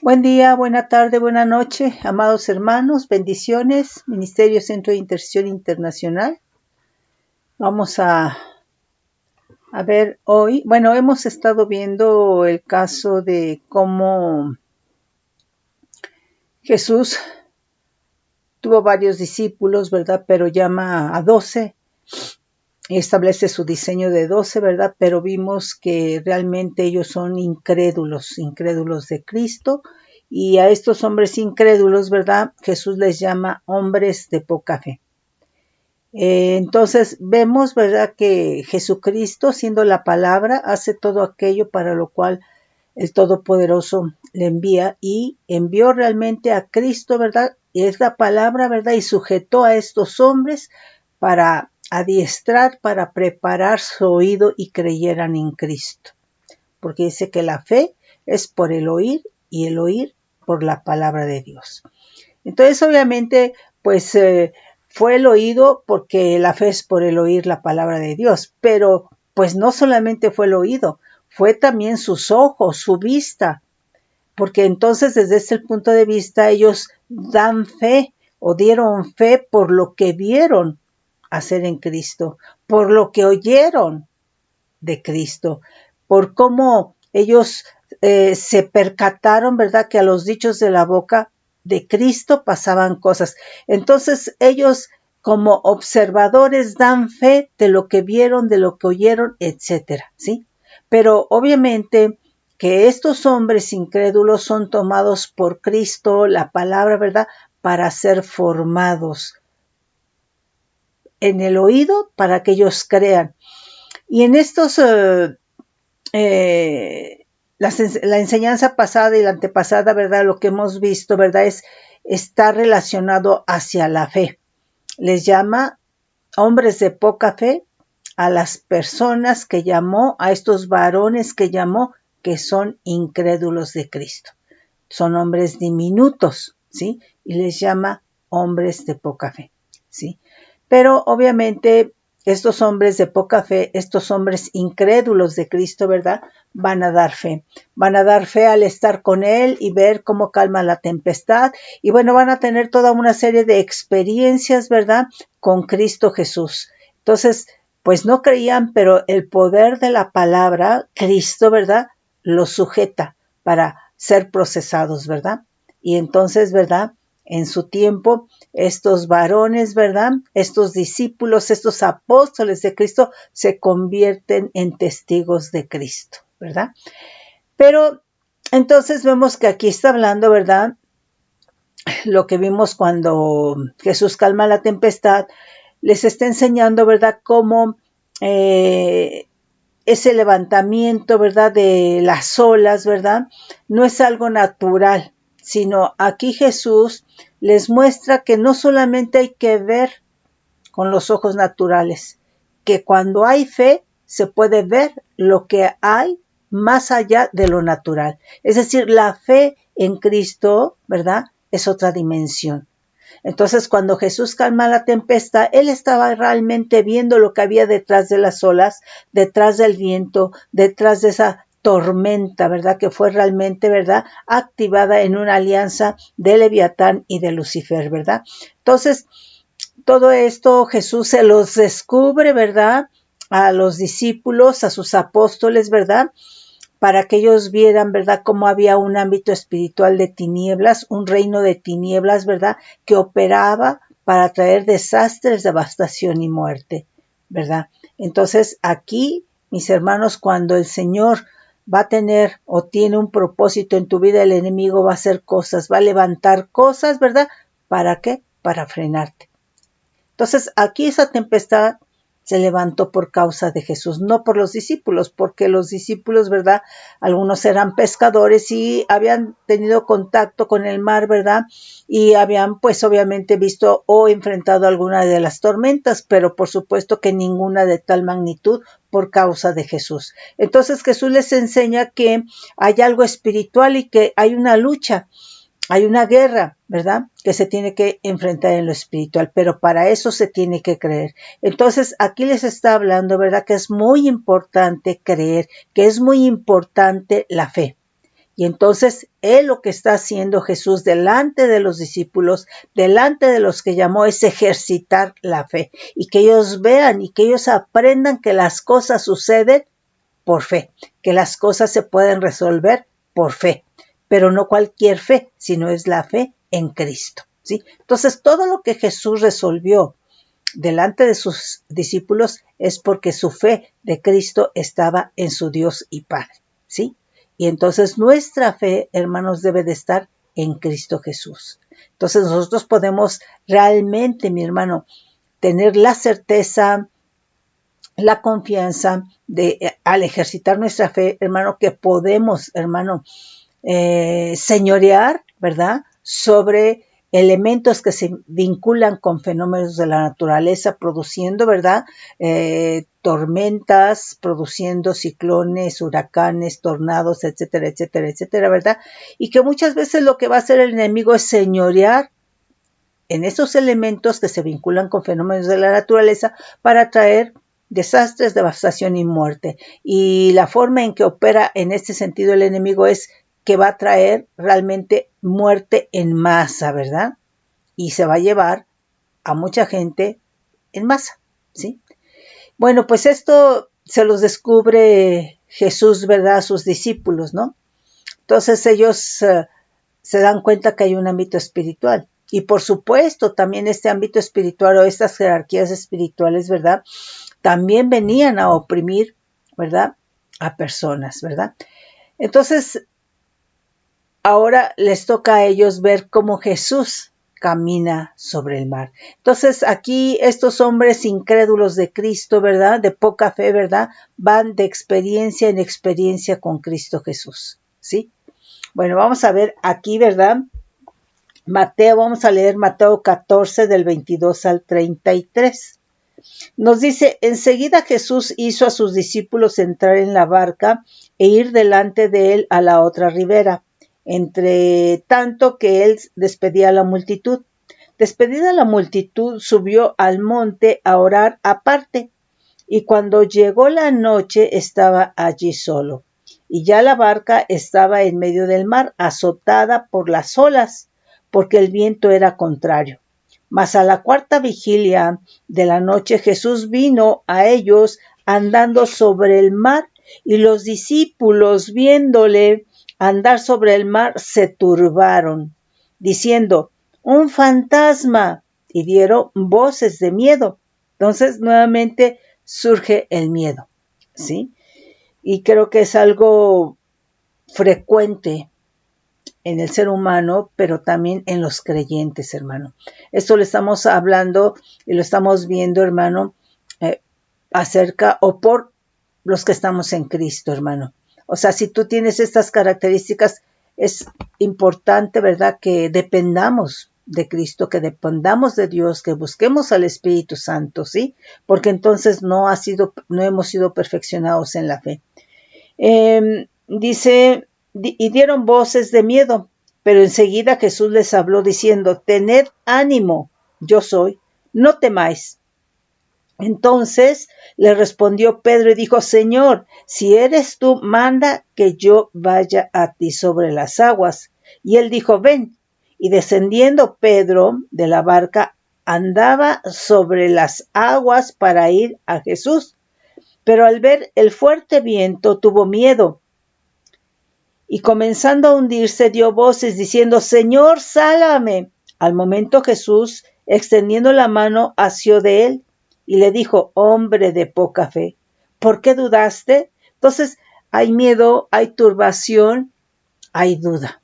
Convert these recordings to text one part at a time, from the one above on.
Buen día, buena tarde, buena noche, amados hermanos, bendiciones, Ministerio Centro de Intercesión Internacional. Vamos a ver hoy, hemos estado viendo el caso de cómo Jesús tuvo varios discípulos, ¿verdad? Pero llama a 12 y establece su diseño de 12, ¿verdad? Pero vimos que realmente ellos son incrédulos de Cristo. Y a estos hombres incrédulos, ¿verdad? Jesús les llama hombres de poca fe. Entonces vemos, ¿verdad?, que Jesucristo, siendo la palabra, hace todo aquello para lo cual el Todopoderoso le envía y envió realmente a Cristo, ¿verdad? Y es la palabra, ¿verdad? Y sujetó a estos hombres para adiestrar, para preparar su oído y creyeran en Cristo. Porque dice que la fe es por el oír y el oír por la palabra de Dios. Entonces, obviamente, pues fue el oído porque la fe es por el oír la palabra de Dios, pero pues no solamente fue el oído, fue también sus ojos, su vista, porque entonces desde ese punto de vista ellos dan fe o dieron fe por lo que vieron hacer en Cristo, por lo que oyeron de Cristo, por cómo ellos se percataron, ¿verdad?, que a los dichos de la boca de Cristo pasaban cosas. Entonces ellos como observadores dan fe de lo que vieron, de lo que oyeron, etcétera, ¿sí? Pero obviamente que estos hombres incrédulos son tomados por Cristo, la palabra, ¿verdad?, para ser formados en el oído para que ellos crean. Y en estos la enseñanza pasada y la antepasada, ¿verdad? Lo que hemos visto, ¿verdad? Está relacionado hacia la fe. Les llama hombres de poca fe a las personas que llamó, a estos varones que llamó, que son incrédulos de Cristo. Son hombres diminutos, ¿sí? Y les llama hombres de poca fe, ¿sí? Pero obviamente estos hombres de poca fe, estos hombres incrédulos de Cristo, ¿verdad?, van a dar fe. Van a dar fe al estar con Él y ver cómo calma la tempestad. Y bueno, van a tener toda una serie de experiencias, ¿verdad?, con Cristo Jesús. Entonces, pues no creían, pero el poder de la palabra, Cristo, ¿verdad?, los sujeta para ser procesados, ¿verdad? Y entonces, ¿verdad?, en su tiempo, estos varones, ¿verdad?, estos discípulos, estos apóstoles de Cristo se convierten en testigos de Cristo, ¿verdad? Pero entonces vemos que aquí está hablando, ¿verdad?, lo que vimos cuando Jesús calma la tempestad, les está enseñando, ¿verdad?, cómo ese levantamiento, ¿verdad?, de las olas, ¿verdad?, no es algo natural, sino aquí Jesús les muestra que no solamente hay que ver con los ojos naturales, que cuando hay fe se puede ver lo que hay más allá de lo natural. Es decir, la fe en Cristo, ¿verdad?, es otra dimensión. Entonces, cuando Jesús calma la tempestad, Él estaba realmente viendo lo que había detrás de las olas, detrás del viento, detrás de esa tormenta, ¿verdad?, que fue realmente, ¿verdad?, activada en una alianza de Leviatán y de Lucifer, ¿verdad? Entonces, todo esto Jesús se los descubre, ¿verdad?, a los discípulos, a sus apóstoles, ¿verdad?, para que ellos vieran, ¿verdad?, cómo había un ámbito espiritual de tinieblas, un reino de tinieblas, ¿verdad?, que operaba para traer desastres, devastación y muerte, ¿verdad? Entonces, aquí, mis hermanos, cuando el Señor va a tener o tiene un propósito en tu vida, el enemigo va a hacer cosas, va a levantar cosas, ¿verdad? ¿Para qué? Para frenarte. Entonces, aquí esa tempestad se levantó por causa de Jesús, no por los discípulos, porque los discípulos, ¿verdad?, algunos eran pescadores y habían tenido contacto con el mar, ¿verdad?, y habían, pues, obviamente visto o enfrentado alguna de las tormentas, pero por supuesto que ninguna de tal magnitud por causa de Jesús. Entonces, Jesús les enseña que hay algo espiritual y que hay una lucha, hay una guerra, ¿verdad?, que se tiene que enfrentar en lo espiritual, pero para eso se tiene que creer. Entonces, aquí les está hablando, ¿verdad?, que es muy importante creer, que es muy importante la fe. Y entonces lo que está haciendo Jesús delante de los discípulos, delante de los que llamó, es ejercitar la fe. Y que ellos vean y que ellos aprendan que las cosas suceden por fe, que las cosas se pueden resolver por fe, pero no cualquier fe, sino es la fe en Cristo, ¿sí? Entonces, todo lo que Jesús resolvió delante de sus discípulos es porque su fe de Cristo estaba en su Dios y Padre, ¿sí? Y entonces nuestra fe, hermanos, debe de estar en Cristo Jesús. Entonces nosotros podemos realmente, mi hermano, tener la certeza, la confianza de al ejercitar nuestra fe, hermano, que podemos, hermano, señorear, ¿verdad?, sobre elementos que se vinculan con fenómenos de la naturaleza, produciendo, ¿verdad?, tormentas, produciendo ciclones, huracanes, tornados, etcétera, etcétera, etcétera, ¿verdad? Y que muchas veces lo que va a hacer el enemigo es señorear en esos elementos que se vinculan con fenómenos de la naturaleza para traer desastres, devastación y muerte. Y la forma en que opera en este sentido el enemigo es que va a traer realmente muerte en masa, ¿verdad? Y se va a llevar a mucha gente en masa, ¿sí? Bueno, pues esto se los descubre Jesús, ¿verdad?, a sus discípulos, ¿no? Entonces ellos se dan cuenta que hay un ámbito espiritual. Y por supuesto, también este ámbito espiritual o estas jerarquías espirituales, ¿verdad?, también venían a oprimir, ¿verdad?, a personas, ¿verdad? Entonces, ahora les toca a ellos ver cómo Jesús camina sobre el mar. Entonces, aquí estos hombres incrédulos de Cristo, ¿verdad?, de poca fe, ¿verdad?, van de experiencia en experiencia con Cristo Jesús, ¿sí? Bueno, vamos a ver aquí, ¿verdad?, vamos a leer Mateo 14 del 22 al 33. Nos dice, enseguida Jesús hizo a sus discípulos entrar en la barca e ir delante de él a la otra ribera, entre tanto que él despedía a la multitud. Despedida la multitud, subió al monte a orar aparte, y cuando llegó la noche estaba allí solo. Y ya la barca estaba en medio del mar, azotada por las olas, porque el viento era contrario. Mas a la cuarta vigilia de la noche Jesús vino a ellos andando sobre el mar, y los discípulos, viéndole andar sobre el mar, se turbaron, diciendo, un fantasma, y dieron voces de miedo. Entonces, nuevamente surge el miedo, ¿sí? Y creo que es algo frecuente en el ser humano, pero también en los creyentes, hermano. Esto lo estamos hablando y lo estamos viendo, hermano, acerca o por los que estamos en Cristo, hermano. O sea, si tú tienes estas características, es importante, ¿verdad?, que dependamos de Cristo, que dependamos de Dios, que busquemos al Espíritu Santo, ¿sí? Porque entonces no hemos sido perfeccionados en la fe. Dice, y dieron voces de miedo, pero enseguida Jesús les habló diciendo, tened ánimo, yo soy, no temáis. Entonces le respondió Pedro y dijo, Señor, si eres tú, manda que yo vaya a ti sobre las aguas. Y él dijo, ven. Y descendiendo Pedro de la barca, andaba sobre las aguas para ir a Jesús. Pero al ver el fuerte viento, tuvo miedo. Y comenzando a hundirse, dio voces diciendo, Señor, sálvame. Al momento Jesús, extendiendo la mano, asió de él y le dijo, hombre de poca fe, ¿por qué dudaste? Entonces, hay miedo, hay turbación, hay duda.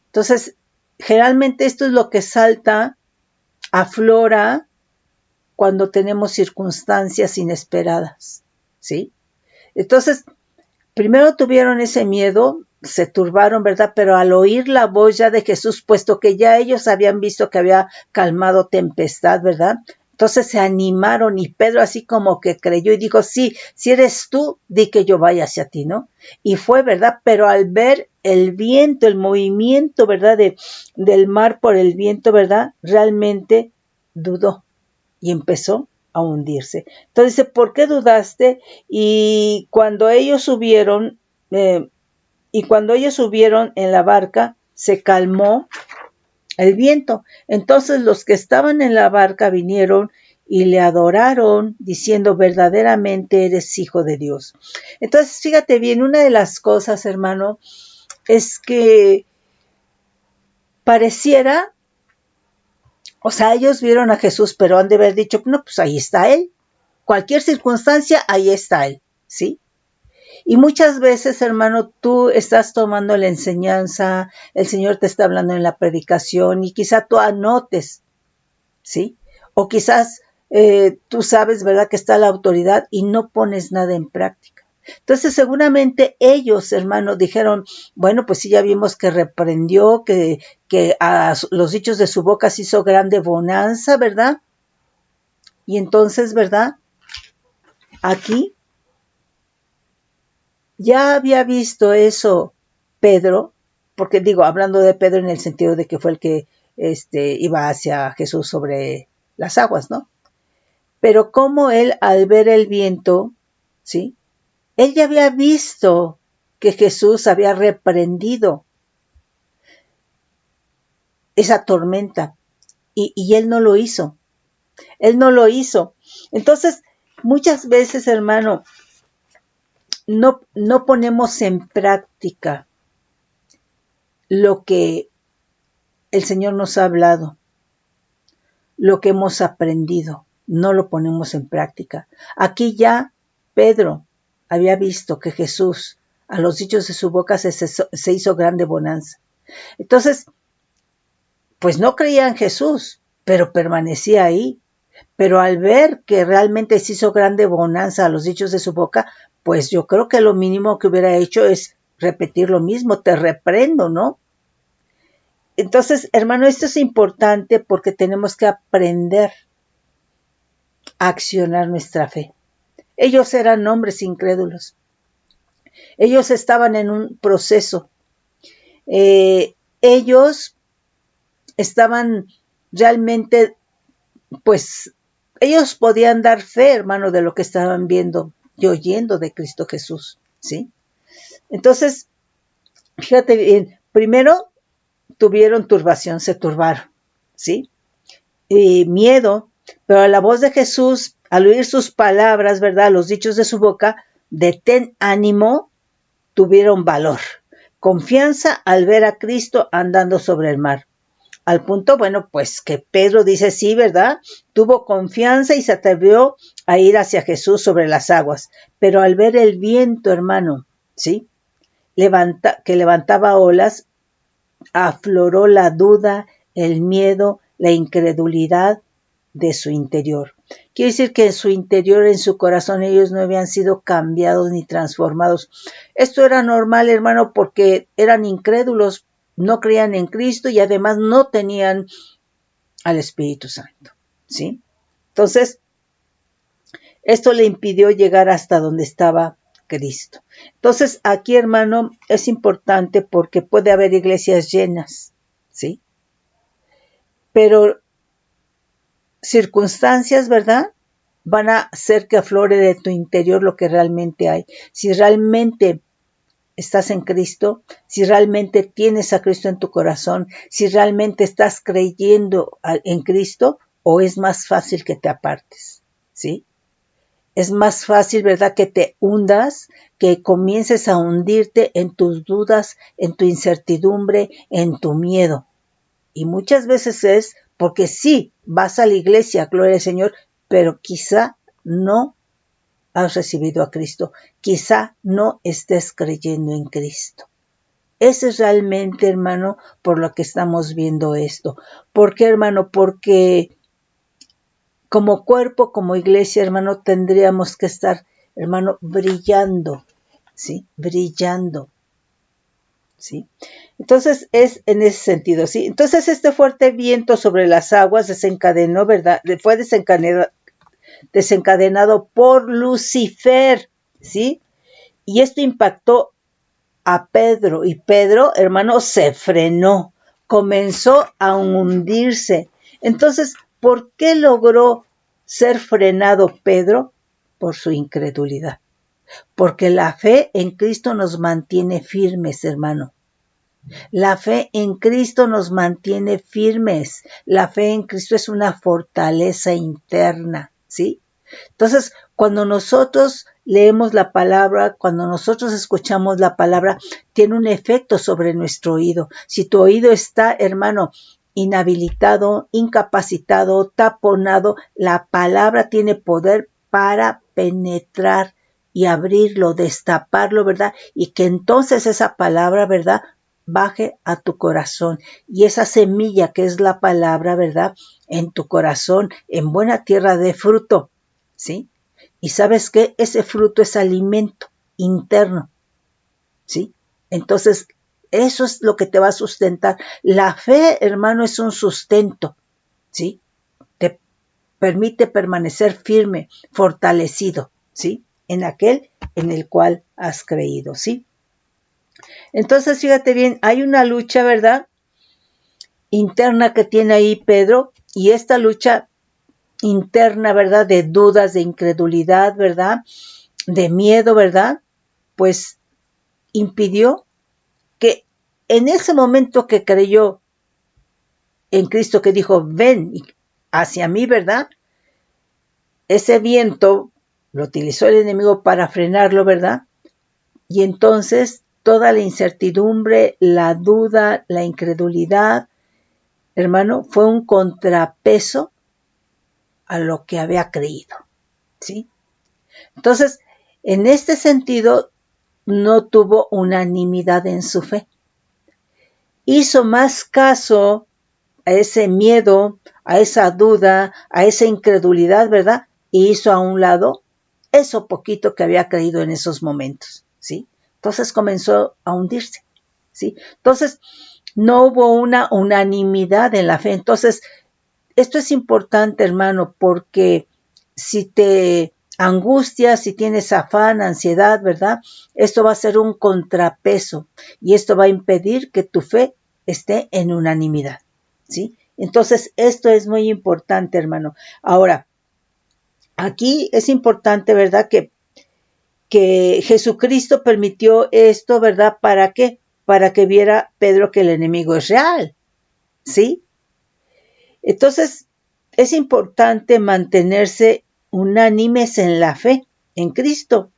Entonces, generalmente esto es lo que salta, aflora, cuando tenemos circunstancias inesperadas, ¿sí? Entonces, primero tuvieron ese miedo, se turbaron, ¿verdad? Pero al oír la voz ya de Jesús, puesto que ya ellos habían visto que había calmado tempestad, ¿verdad? Entonces se animaron y Pedro así como que creyó y dijo, sí, si eres tú, di que yo vaya hacia ti, ¿no? Y fue, ¿verdad? Pero al ver el viento, el movimiento, ¿verdad? Del mar por el viento, ¿verdad? Realmente dudó y empezó a hundirse. Entonces, ¿por qué dudaste? Y cuando ellos subieron, Y cuando ellos subieron en la barca, se calmó el viento. Entonces los que estaban en la barca vinieron y le adoraron, diciendo, verdaderamente eres hijo de Dios. Entonces, fíjate bien, una de las cosas, hermano, es que pareciera, o sea, ellos vieron a Jesús, pero han de haber dicho, no, pues ahí está Él. Cualquier circunstancia, ahí está Él, ¿sí? Y muchas veces, hermano, tú estás tomando la enseñanza, el Señor te está hablando en la predicación y quizá tú anotes, ¿sí? O quizás tú sabes, ¿verdad?, que está la autoridad y no pones nada en práctica. Entonces, seguramente ellos, hermanos, dijeron, bueno, pues sí, ya vimos que reprendió, que a los dichos de su boca se hizo grande bonanza, ¿verdad? Y entonces, ¿verdad?, aquí ya había visto eso Pedro, porque digo, hablando de Pedro en el sentido de que fue el que iba hacia Jesús sobre las aguas, ¿no? Pero como él, al ver el viento, ¿sí?, él ya había visto que Jesús había reprendido esa tormenta y él no lo hizo. Él no lo hizo. Entonces, muchas veces, hermano, no ponemos en práctica lo que el Señor nos ha hablado, lo que hemos aprendido, no lo ponemos en práctica. Aquí ya Pedro había visto que Jesús, a los dichos de su boca, se hizo grande bonanza. Entonces, pues no creía en Jesús, pero permanecía ahí. Pero al ver que realmente se hizo grande bonanza a los dichos de su boca, pues yo creo que lo mínimo que hubiera hecho es repetir lo mismo, te reprendo, ¿no? Entonces, hermano, esto es importante porque tenemos que aprender a accionar nuestra fe. Ellos eran hombres incrédulos. Ellos estaban en un proceso. Ellos estaban realmente, pues, ellos podían dar fe, hermano, de lo que estaban viendo y oyendo de Cristo Jesús, ¿sí? Entonces, fíjate bien, primero tuvieron turbación, se turbaron, ¿sí? Miedo, pero a la voz de Jesús, al oír sus palabras, ¿verdad?, los dichos de su boca, de ten ánimo, tuvieron valor, confianza al ver a Cristo andando sobre el mar. Al punto, bueno, pues que Pedro dice sí, ¿verdad? Tuvo confianza y se atrevió a ir hacia Jesús sobre las aguas. Pero al ver el viento, hermano, ¿sí?, que levantaba olas, afloró la duda, el miedo, la incredulidad de su interior. Quiere decir que en su interior, en su corazón, ellos no habían sido cambiados ni transformados. Esto era normal, hermano, porque eran incrédulos, no creían en Cristo y además no tenían al Espíritu Santo, ¿sí? Entonces, esto le impidió llegar hasta donde estaba Cristo. Entonces, aquí, hermano, es importante porque puede haber iglesias llenas, ¿sí? Pero circunstancias, ¿verdad?, van a hacer que aflore de tu interior lo que realmente hay. Si realmente estás en Cristo, si realmente tienes a Cristo en tu corazón, si realmente estás creyendo en Cristo, o es más fácil que te apartes, ¿sí? Es más fácil, ¿verdad?, que te hundas, que comiences a hundirte en tus dudas, en tu incertidumbre, en tu miedo. Y muchas veces es porque sí, vas a la iglesia, gloria al Señor, pero quizá no has recibido a Cristo, quizá no estés creyendo en Cristo. Ese es realmente, hermano, por lo que estamos viendo esto. ¿Por qué, hermano? Porque como cuerpo, como iglesia, hermano, tendríamos que estar, hermano, brillando, ¿sí? Brillando, ¿sí? Entonces es en ese sentido, ¿sí? Entonces este fuerte viento sobre las aguas desencadenó, ¿verdad? Fue desencadenado por Lucifer, ¿sí? Y esto impactó a Pedro, y Pedro, hermano, se frenó, comenzó a hundirse. Entonces, ¿por qué logró ser frenado Pedro? Por su incredulidad. porque la fe en Cristo nos mantiene firmes, hermano. La fe en Cristo nos mantiene firmes. La fe en Cristo es una fortaleza interna, ¿sí? Entonces, cuando nosotros leemos la palabra, cuando nosotros escuchamos la palabra, tiene un efecto sobre nuestro oído. Si tu oído está, hermano, inhabilitado, incapacitado, taponado, la palabra tiene poder para penetrar y abrirlo, destaparlo, ¿verdad? Y que entonces esa palabra, ¿verdad?, baje a tu corazón. Y esa semilla que es la palabra, ¿verdad?, en tu corazón, en buena tierra de fruto, ¿sí? Y ¿sabes qué? Ese fruto es alimento interno, ¿sí? Entonces, eso es lo que te va a sustentar. La fe, hermano, es un sustento, ¿sí? Te permite permanecer firme, fortalecido, ¿sí? En aquel en el cual has creído, ¿sí? Entonces, fíjate bien, hay una lucha, ¿verdad?, interna que tiene ahí Pedro, y esta lucha interna, ¿verdad?, de dudas, de incredulidad, ¿verdad?, de miedo, ¿verdad?, pues impidió que en ese momento que creyó en Cristo, que dijo, ven hacia mí, ¿verdad?, ese viento lo utilizó el enemigo para frenarlo, ¿verdad?, y entonces toda la incertidumbre, la duda, la incredulidad, hermano, fue un contrapeso a lo que había creído, ¿sí? Entonces, en este sentido, no tuvo unanimidad en su fe. Hizo más caso a ese miedo, a esa duda, a esa incredulidad, ¿verdad? Y hizo a un lado eso poquito que había creído en esos momentos, ¿sí? Entonces comenzó a hundirse, ¿sí? Entonces, no hubo una unanimidad en la fe. Entonces, esto es importante, hermano, porque si te angustias, si tienes afán, ansiedad, ¿verdad?, esto va a ser un contrapeso y esto va a impedir que tu fe esté en unanimidad, ¿sí? Entonces, esto es muy importante, hermano. Ahora, aquí es importante, ¿verdad?, que Jesucristo permitió esto, ¿verdad? ¿Para qué? Para que viera Pedro que el enemigo es real, ¿sí? Entonces, es importante mantenerse unánimes en la fe en Cristo.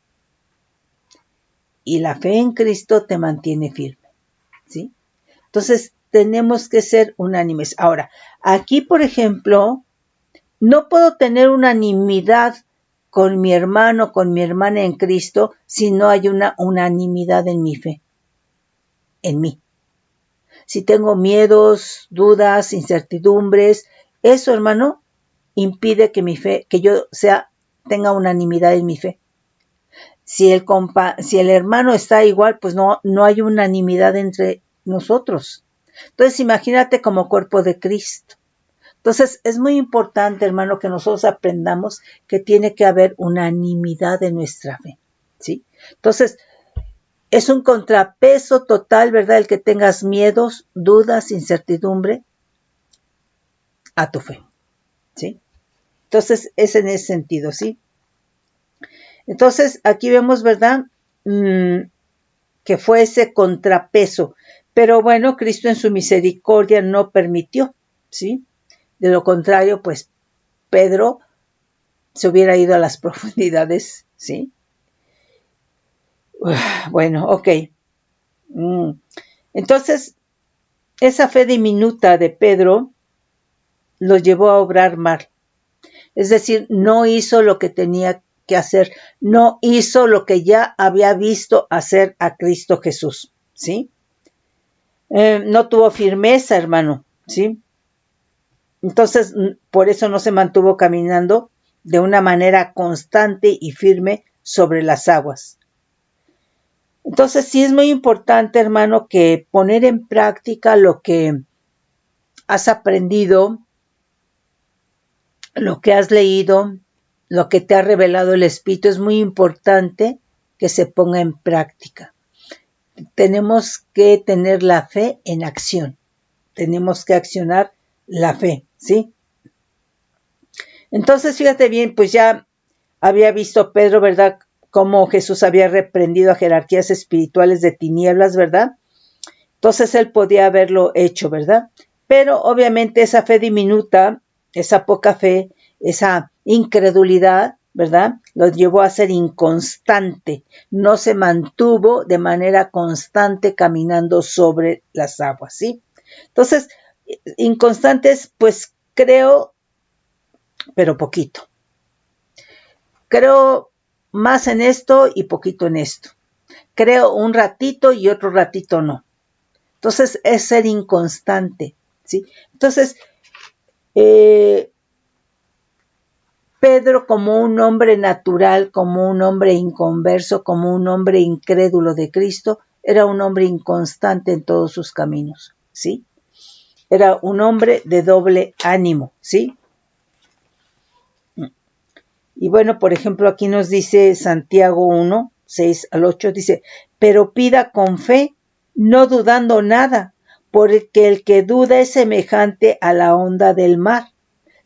Y la fe en Cristo te mantiene firme, ¿sí? Entonces, tenemos que ser unánimes. Ahora, aquí, por ejemplo, no puedo tener unanimidad con mi hermano, con mi hermana en Cristo, si no hay una unanimidad en mi fe, en mí. Si tengo miedos, dudas, incertidumbres, eso, hermano, impide que mi fe, que yo tenga unanimidad en mi fe. Si el hermano está igual, pues no hay unanimidad entre nosotros. Entonces, imagínate como cuerpo de Cristo. Entonces, es muy importante, hermano, que nosotros aprendamos que tiene que haber unanimidad en nuestra fe, ¿sí? Entonces, es un contrapeso total, ¿verdad?, el que tengas miedos, dudas, incertidumbre a tu fe, ¿sí? Entonces, es en ese sentido, ¿sí? Entonces, aquí vemos, ¿verdad?, que fue ese contrapeso. Pero bueno, Cristo en su misericordia no permitió, ¿sí? De lo contrario, pues Pedro se hubiera ido a las profundidades, ¿sí? Bueno, ok. Entonces, esa fe diminuta de Pedro lo llevó a obrar mal. Es decir, no hizo lo que tenía que hacer, no hizo lo que ya había visto hacer a Cristo Jesús, ¿sí? No tuvo firmeza, hermano, ¿sí? Entonces, por eso no se mantuvo caminando de una manera constante y firme sobre las aguas. Entonces, sí es muy importante, hermano, que poner en práctica lo que has aprendido, lo que has leído, lo que te ha revelado el Espíritu, es muy importante que se ponga en práctica. Tenemos que tener la fe en acción. Tenemos que accionar la fe, ¿sí? Entonces, fíjate bien, pues ya había visto Pedro, ¿verdad?, cómo Jesús había reprendido a jerarquías espirituales de tinieblas, ¿verdad? Entonces él podía haberlo hecho, ¿verdad? Pero obviamente esa fe diminuta, esa poca fe, esa incredulidad, ¿verdad? Lo llevó a ser inconstante. No se mantuvo de manera constante caminando sobre las aguas, ¿sí? Entonces, inconstantes, pues creo, pero poquito. Creo más en esto y poquito en esto. Creo un ratito y otro ratito no. Entonces es ser inconstante, ¿sí? Entonces, Pedro, como un hombre natural, como un hombre inconverso, como un hombre incrédulo de Cristo, era un hombre inconstante en todos sus caminos, ¿sí? Era un hombre de doble ánimo, ¿sí? Y bueno, por ejemplo, aquí nos dice Santiago 1, 6 al 8, dice, pero pida con fe, no dudando nada, porque el que duda es semejante a la onda del mar.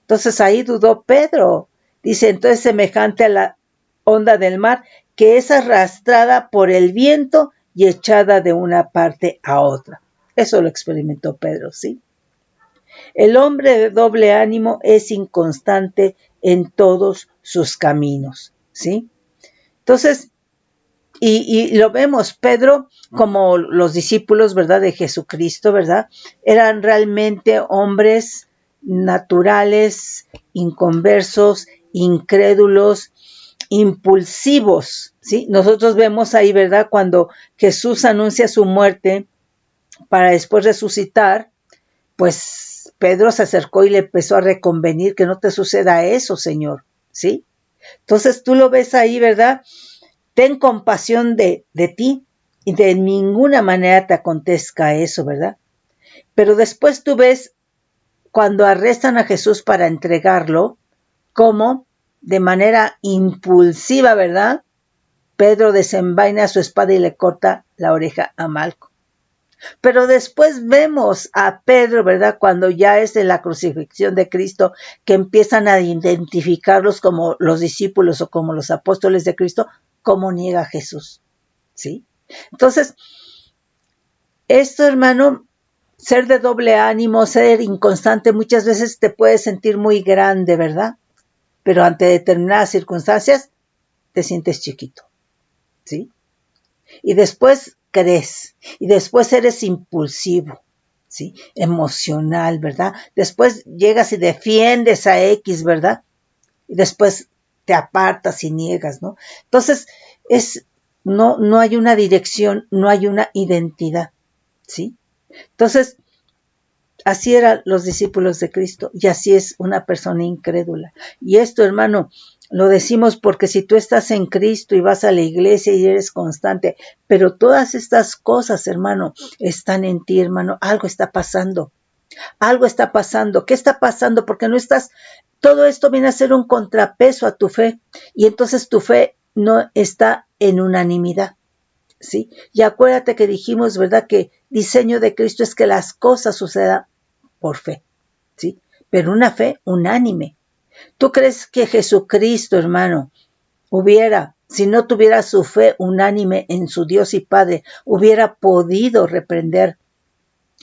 Entonces ahí dudó Pedro. Dice, entonces semejante a la onda del mar, que es arrastrada por el viento y echada de una parte a otra. Eso lo experimentó Pedro, ¿sí? El hombre de doble ánimo es inconstante en todos sus caminos, ¿sí? Entonces, y lo vemos, Pedro, como los discípulos, ¿verdad?, de Jesucristo, ¿verdad?, eran realmente hombres naturales, inconversos, incrédulos, impulsivos, ¿sí? Nosotros vemos ahí, ¿verdad?, cuando Jesús anuncia su muerte para después resucitar, pues Pedro se acercó y le empezó a reconvenir que no te suceda eso, Señor, ¿sí? Entonces tú lo ves ahí, ¿verdad? Ten compasión de ti y de ninguna manera te acontezca eso, ¿verdad? Pero después tú ves cuando arrestan a Jesús para entregarlo, cómo de manera impulsiva, ¿verdad? Pedro desenvaina su espada y le corta la oreja a Malco. Pero después vemos a Pedro, ¿verdad?, cuando ya es en la crucifixión de Cristo, que empiezan a identificarlos como los discípulos o como los apóstoles de Cristo, cómo niega a Jesús, ¿sí? Entonces, esto, hermano, ser de doble ánimo, ser inconstante, muchas veces te puedes sentir muy grande, ¿verdad? Pero ante determinadas circunstancias, te sientes chiquito, ¿sí? Y después crees, y después eres impulsivo, ¿sí? Emocional, ¿verdad? Después llegas y defiendes a X, ¿verdad? Y después te apartas y niegas, ¿no? Entonces, no hay una dirección, no hay una identidad, ¿sí? Entonces, así eran los discípulos de Cristo y así es una persona incrédula. Y esto, hermano, lo decimos porque si tú estás en Cristo y vas a la iglesia y eres constante, pero todas estas cosas, hermano, están en ti, hermano, algo está pasando. Algo está pasando. ¿Qué está pasando? Porque no estás, todo esto viene a ser un contrapeso a tu fe y entonces tu fe no está en unanimidad, ¿sí? Y acuérdate que dijimos, ¿verdad?, que diseño de Cristo es que las cosas sucedan por fe, ¿sí? Pero una fe unánime. ¿Tú crees que Jesucristo, hermano, si no tuviera su fe unánime en su Dios y Padre, hubiera podido reprender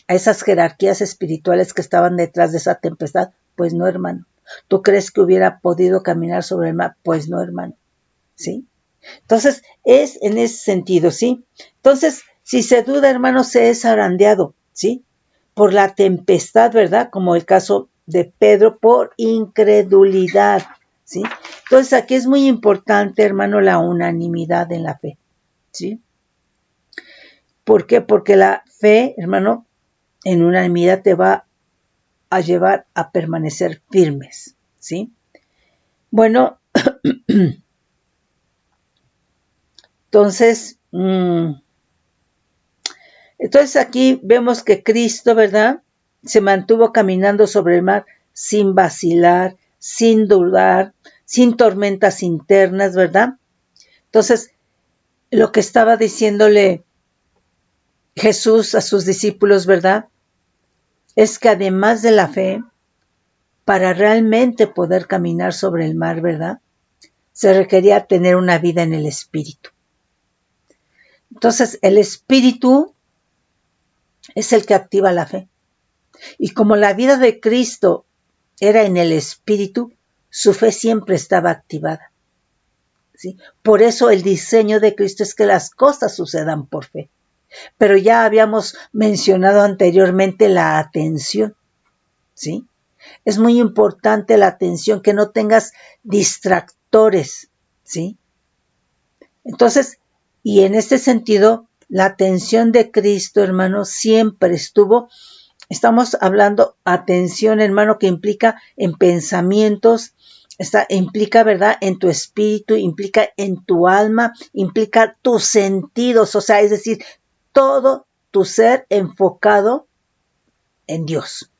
a esas jerarquías espirituales que estaban detrás de esa tempestad? Pues no, hermano. ¿Tú crees que hubiera podido caminar sobre el mar? Pues no, hermano, ¿sí? Entonces, es en ese sentido, ¿sí? Entonces, si se duda, hermano, se es zarandeado, ¿sí? Por la tempestad, ¿verdad? Como el caso de Pedro, por incredulidad, ¿sí? Entonces, aquí es muy importante, hermano, la unanimidad en la fe, ¿sí? ¿Por qué? Porque la fe, hermano, en unanimidad te va a llevar a permanecer firmes, ¿sí? Bueno, entonces, aquí vemos que Cristo, ¿verdad?, se mantuvo caminando sobre el mar sin vacilar, sin dudar, sin tormentas internas, ¿verdad? Entonces, lo que estaba diciéndole Jesús a sus discípulos, ¿verdad?, es que además de la fe, para realmente poder caminar sobre el mar, ¿verdad?, se requería tener una vida en el Espíritu. Entonces, el Espíritu es el que activa la fe. Y como la vida de Cristo era en el Espíritu, su fe siempre estaba activada. ¿Sí? Por eso el diseño de Cristo es que las cosas sucedan por fe. Pero ya habíamos mencionado anteriormente la atención. ¿Sí? Es muy importante la atención, que no tengas distractores. ¿Sí? Entonces, y en este sentido, la atención de Cristo, hermano, siempre estuvo. Estamos hablando atención, hermano, que implica en pensamientos, implica, ¿verdad?, en tu espíritu, implica en tu alma, implica tus sentidos, o sea, es decir, todo tu ser enfocado en Dios.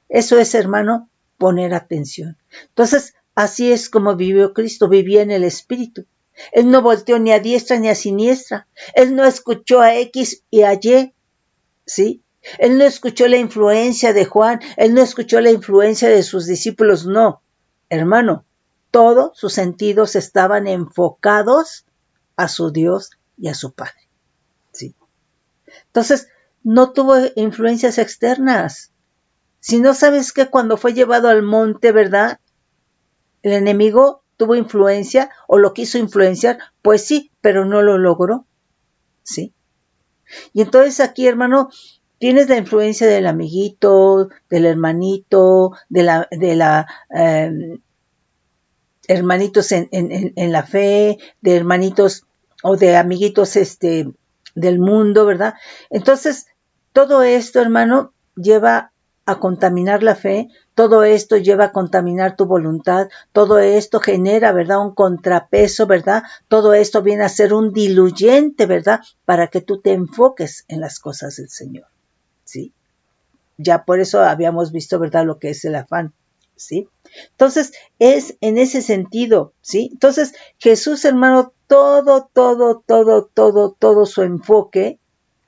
Eso es, hermano, poner atención. Entonces, así es como vivió Cristo, vivía en el espíritu. Él no volteó ni a diestra ni a siniestra. Él no escuchó a X y a Y, ¿sí? Él no escuchó la influencia de Juan, él no escuchó la influencia de sus discípulos, no. Hermano, todos sus sentidos estaban enfocados a su Dios y a su Padre. ¿Sí? Entonces, no tuvo influencias externas. Si no sabes que cuando fue llevado al monte, ¿verdad?, el enemigo tuvo influencia o lo quiso influenciar, pues sí, pero no lo logró. ¿Sí? Y entonces aquí, hermano, tienes la influencia del amiguito, del hermanito, de la hermanitos en la fe, de hermanitos o de amiguitos del mundo, ¿verdad? Entonces, todo esto, hermano, lleva a contaminar la fe, todo esto lleva a contaminar tu voluntad, todo esto genera, ¿verdad?, un contrapeso, ¿verdad? Todo esto viene a ser un diluyente, ¿verdad?, para que tú te enfoques en las cosas del Señor, ¿sí? Ya por eso habíamos visto, ¿verdad?, lo que es el afán, ¿sí? Entonces, es en ese sentido, ¿sí? Entonces, Jesús, hermano, todo su enfoque,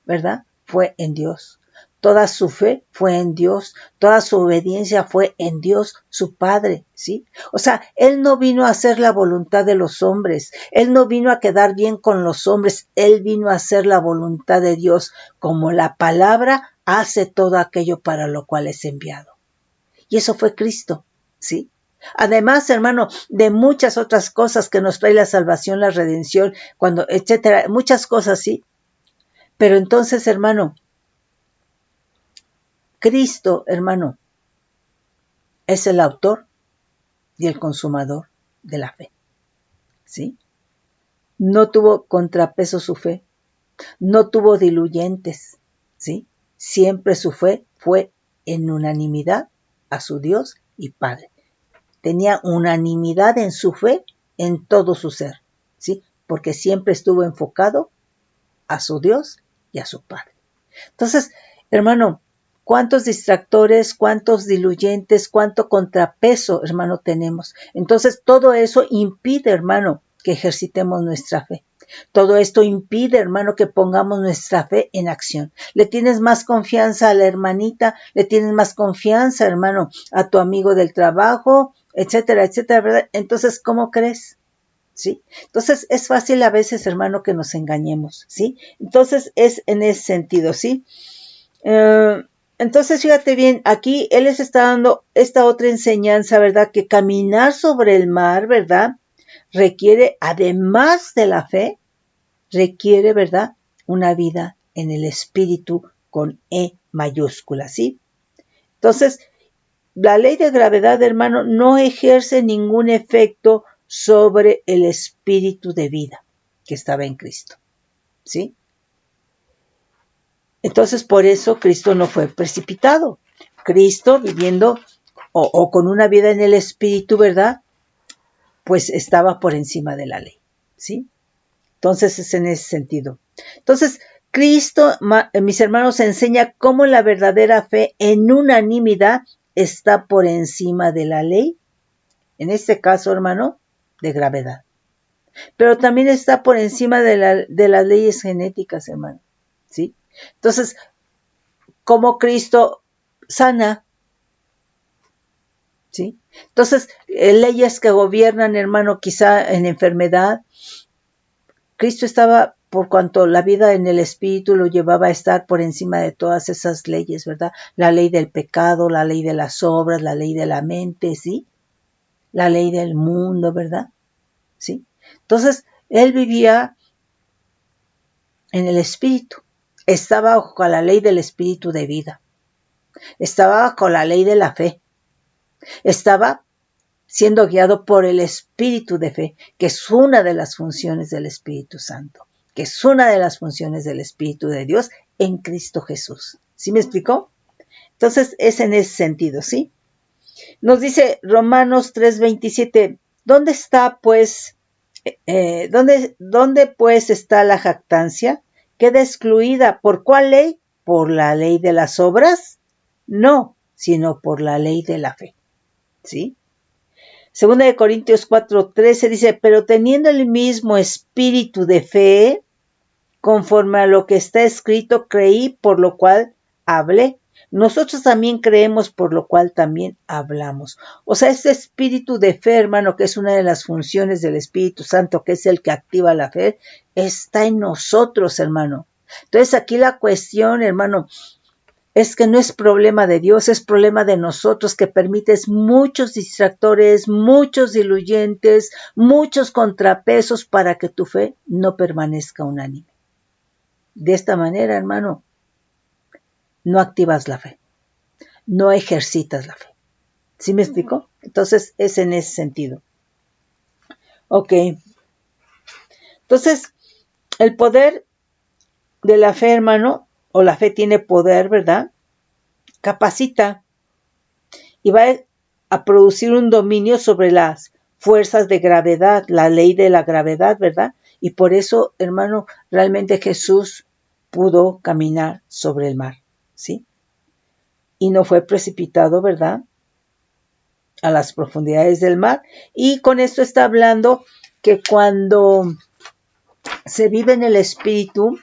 ¿verdad?, fue en Dios. Toda su fe fue en Dios, toda su obediencia fue en Dios, su Padre, ¿sí? O sea, Él no vino a hacer la voluntad de los hombres, Él no vino a quedar bien con los hombres, Él vino a hacer la voluntad de Dios, como la palabra hace todo aquello para lo cual es enviado. Y eso fue Cristo, ¿sí? Además, hermano, de muchas otras cosas que nos trae la salvación, la redención, etcétera, muchas cosas, ¿sí? Pero entonces, hermano, Cristo, hermano, es el autor y el consumador de la fe, ¿sí? No tuvo contrapeso su fe, no tuvo diluyentes, ¿sí? Siempre su fe fue en unanimidad a su Dios y Padre. Tenía unanimidad en su fe en todo su ser, ¿sí? Porque siempre estuvo enfocado a su Dios y a su Padre. Entonces, hermano, ¿cuántos distractores, cuántos diluyentes, cuánto contrapeso, hermano, tenemos? Entonces, todo eso impide, hermano, que ejercitemos nuestra fe. Todo esto impide, hermano, que pongamos nuestra fe en acción. Le tienes más confianza a la hermanita, le tienes más confianza, hermano, a tu amigo del trabajo, etcétera, etcétera, ¿verdad? Entonces, ¿cómo crees? ¿Sí? Entonces, es fácil a veces, hermano, que nos engañemos, ¿sí? Entonces, es en ese sentido, ¿sí? Entonces, fíjate bien, aquí Él les está dando esta otra enseñanza, ¿verdad? Que caminar sobre el mar, ¿verdad?, requiere, además de la fe, requiere, ¿verdad?, una vida en el Espíritu con E mayúscula, ¿sí? Entonces, la ley de gravedad, hermano, no ejerce ningún efecto sobre el espíritu de vida que estaba en Cristo, ¿sí? Entonces, por eso Cristo no fue precipitado. Cristo, viviendo o con una vida en el espíritu, ¿verdad?, pues estaba por encima de la ley, ¿sí? Entonces, es en ese sentido. Entonces, Cristo, mis hermanos, enseña cómo la verdadera fe en unanimidad está por encima de la ley, en este caso, hermano, de gravedad. Pero también está por encima de las leyes genéticas, hermano, ¿sí? Entonces, ¿cómo Cristo sana? ¿sí? Entonces, leyes que gobiernan, hermano, quizá en enfermedad. Cristo estaba, por cuanto la vida en el Espíritu lo llevaba a estar por encima de todas esas leyes, ¿verdad? La ley del pecado, la ley de las obras, la ley de la mente, ¿sí? La ley del mundo, ¿verdad? ¿Sí? Entonces, él vivía en el Espíritu. Estaba bajo la ley del Espíritu de vida. Estaba bajo la ley de la fe. Estaba siendo guiado por el Espíritu de fe, que es una de las funciones del Espíritu Santo, que es una de las funciones del Espíritu de Dios en Cristo Jesús. ¿Sí me explicó? Entonces, es en ese sentido, ¿sí? Nos dice Romanos 3:27, ¿dónde está, pues, dónde pues está la jactancia? ¿Queda excluida por cuál ley? ¿Por la ley de las obras? No, sino por la ley de la fe, ¿sí? Segunda de Corintios 4:13 dice, pero teniendo el mismo espíritu de fe, conforme a lo que está escrito, creí, por lo cual hablé. Nosotros también creemos, por lo cual también hablamos. O sea, este espíritu de fe, hermano, que es una de las funciones del Espíritu Santo, que es el que activa la fe, está en nosotros, hermano. Entonces, aquí la cuestión, hermano, es que no es problema de Dios, es problema de nosotros que permites muchos distractores, muchos diluyentes, muchos contrapesos para que tu fe no permanezca unánime. De esta manera, hermano, no activas la fe, no ejercitas la fe. ¿Sí me explico? Entonces, es en ese sentido. Ok. Entonces, el poder de la fe, hermano, o la fe tiene poder, ¿verdad? Capacita y va a producir un dominio sobre las fuerzas de gravedad, la ley de la gravedad, ¿verdad? Y por eso, hermano, realmente Jesús pudo caminar sobre el mar, ¿sí? Y no fue precipitado, ¿verdad?, a las profundidades del mar. Y con esto está hablando que cuando se vive en el Espíritu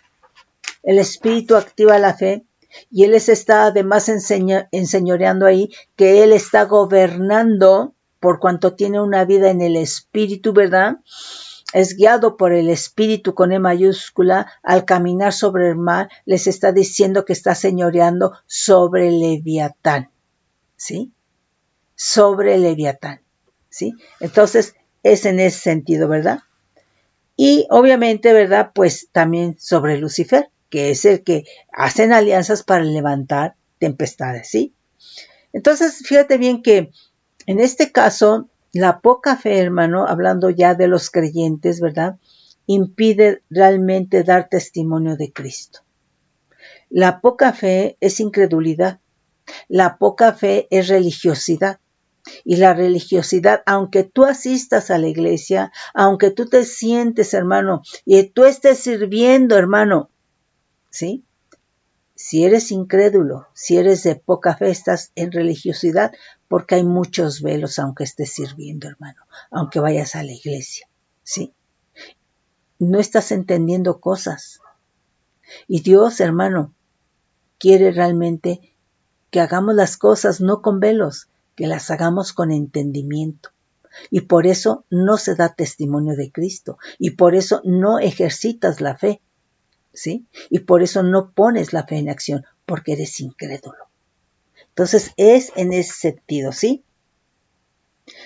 activa la fe, y Él les está además enseñoreando ahí que Él está gobernando por cuanto tiene una vida en el Espíritu, ¿verdad? Es guiado por el Espíritu con E mayúscula. Al caminar sobre el mar, les está diciendo que está señoreando sobre el Leviatán, ¿sí? Sobre el Leviatán, ¿sí? Entonces, es en ese sentido, ¿verdad? Y obviamente, ¿verdad?, pues también sobre Lucifer, que es el que hacen alianzas para levantar tempestades, ¿sí? Entonces, fíjate bien que en este caso, la poca fe, hermano, hablando ya de los creyentes, ¿verdad?, impide realmente dar testimonio de Cristo. La poca fe es incredulidad. La poca fe es religiosidad. Y la religiosidad, aunque tú asistas a la iglesia, aunque tú te sientes, hermano, y tú estés sirviendo, hermano, ¿sí? Si eres incrédulo, si eres de poca fe, estás en religiosidad, porque hay muchos velos aunque estés sirviendo, hermano, aunque vayas a la iglesia, ¿sí? No estás entendiendo cosas. Y Dios, hermano, quiere realmente que hagamos las cosas no con velos, que las hagamos con entendimiento. Y por eso no se da testimonio de Cristo. Y por eso no ejercitas la fe, ¿sí? Y por eso no pones la fe en acción, porque eres incrédulo. Entonces, es en ese sentido, ¿sí?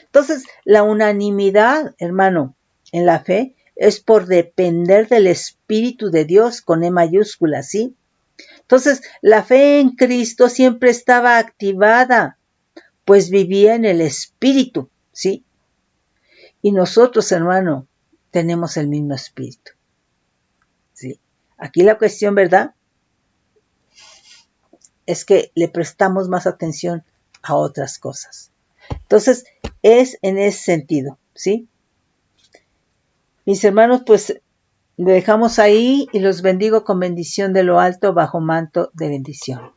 Entonces, la unanimidad, hermano, en la fe es por depender del Espíritu de Dios con E mayúscula, ¿sí? Entonces, la fe en Cristo siempre estaba activada, pues vivía en el Espíritu, ¿sí? Y nosotros, hermano, tenemos el mismo Espíritu, ¿sí? Aquí la cuestión, ¿verdad?, es que le prestamos más atención a otras cosas. Entonces, es en ese sentido, ¿sí? Mis hermanos, pues le dejamos ahí y los bendigo con bendición de lo alto bajo manto de bendición.